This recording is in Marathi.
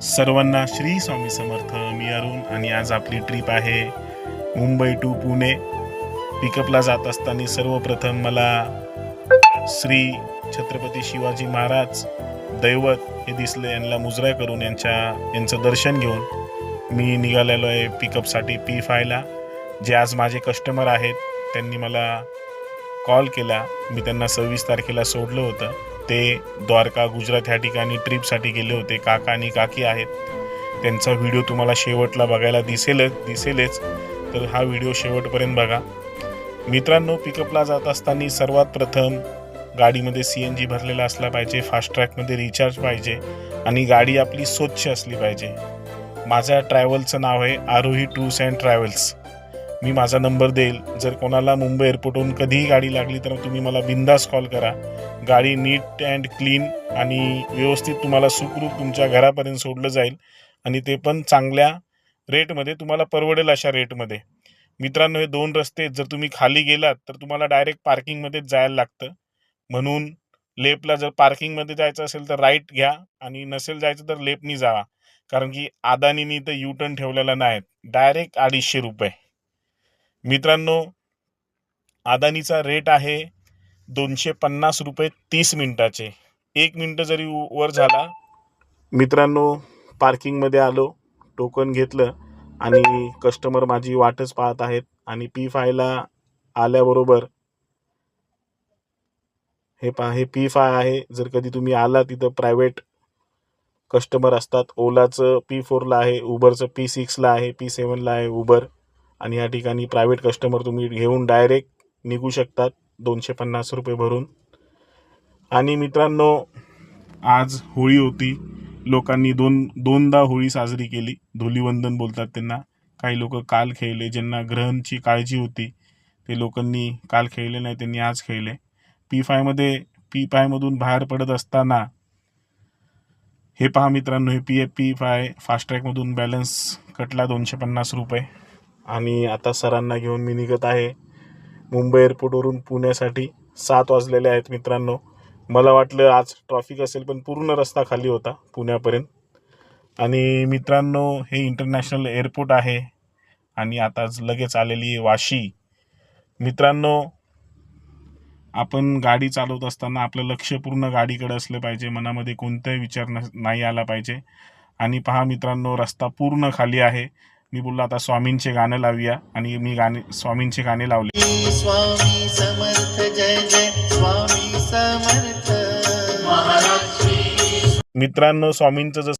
सर्वांना श्री स्वामी समर्थ. मी अरुण आणि आज आपली ट्रिप आहे मुंबई टू पुणे. पिकअपला जात असताना सर्वप्रथम मला श्री छत्रपती शिवाजी महाराज दैवत हे दिसले. यांना मुजरा करून यांचं दर्शन घेऊन मी निघालेलो आहे पिकअपसाठी P5ला. जे आज माझे कस्टमर आहेत त्यांनी मला कॉल केला. मी त्यांना 26 तारखेला सोडलं होतं. ते द्वारका गुजरात ह्या ठिकाणी ट्रिपसाठी गेले होते. काका आणि काकी आहेत. त्यांचा व्हिडिओ तुम्हाला शेवटला बघायला दिसेलच. तर हा व्हिडिओ शेवटपर्यंत बघा. मित्रांनो, पिकअपला जात असताना सर्वात प्रथम गाडीमध्ये CNG भरलेला असला पाहिजे, फास्ट ट्रॅकमध्ये रिचार्ज पाहिजे आणि गाडी आपली स्वच्छ असली पाहिजे. माझ्या ट्रॅव्हलचं नाव आहे आरोही टूर्स अँड ट्रॅव्हल्स. मी माझा नंबर देईल. जर कोणाला मुंबई एअरपोर्टहून कधीही गाडी लागली तर तुम्ही मला बिंदास कॉल करा. गाडी नीट अँड क्लीन आणि व्यवस्थित तुम्हाला सुखरूप तुमच्या घरापर्यंत सोडलं जाईल आणि ते पण चांगल्या रेटमध्ये, तुम्हाला परवडेल अशा रेटमध्ये. मित्रांनो, हे 2 रस्ते जर तुम्ही खाली गेलात तर तुम्हाला डायरेक्ट पार्किंगमध्येच जायला लागतं. म्हणून लेफ्टला जर पार्किंगमध्ये जायचं असेल तर राईट घ्या आणि नसेल जायचं तर लेफ्टनी जावा. कारण की अदानीनी इथं U-टर्न ठेवलेला नाही. डायरेक्ट 250 रुपये. मित्रांनो, अदानीचा रेट आहे 250 रुपये 30 मिनिटाचे. 1 मिनिट जरी वर झाला. मित्रांनो, पार्किंगमध्ये आलो, टोकन घेतलं आणि कस्टमर माझी वाटच पाहत आहेत. आणि P5ला आल्याबरोबर हे पहा, हे P5 आहे. जर कधी तुम्ही आला तिथं प्रायव्हेट कस्टमर असतात. ओलाचं P4ला आहे, उबरचं P6ला आहे, P7ला आहे उबर. आणि या ठिकाणी प्रायव्हेट कस्टमर तुम्ही घेऊन डायरेक्ट निघू शकतात 250 रुपये भरून. आणि मित्रांनो, आज होळी होती. लोकांनी दोनदा होळी साजरी केली. धुलीवंदन बोलतात त्यांना. काही लोक काल खेळले. ज्यांना ग्रहणची काळजी होती ते लोकांनी काल खेळले नाही, त्यांनी आज खेळले. P5मधून बाहेर पडत असताना हे पहा मित्रांनो, हे P5 फास्ट ट्रॅकमधून बॅलन्स कटला 250 रुपये. आणि आता सरांना घेऊन मी निघत आहे मुंबई एअरपोर्टवरून पुण्यासाठी. 7 वाजलेले आहेत मित्रांनो. मला वाटलं आज ट्रॅफिक असेल, पण पूर्ण रस्ता खाली होता पुण्यापर्यंत. आणि मित्रांनो, हे इंटरनॅशनल एअरपोर्ट आहे आणि आता लगेच आलेली आहे वाशी. मित्रांनो, आपण गाडी चालवत असताना आपलं लक्ष पूर्ण गाडीकडे असलं पाहिजे. मनामध्ये कोणताही विचार नाही आला पाहिजे. आणि पहा मित्रांनो, रस्ता पूर्ण खाली आहे. मी बोललो आता स्वामींचे गाणं लावूया आणि मी स्वामींचे गाणे लावले. स्वामी समर्थ जय जय स्वामी समर्थ. मित्रांनो, स्वामींचं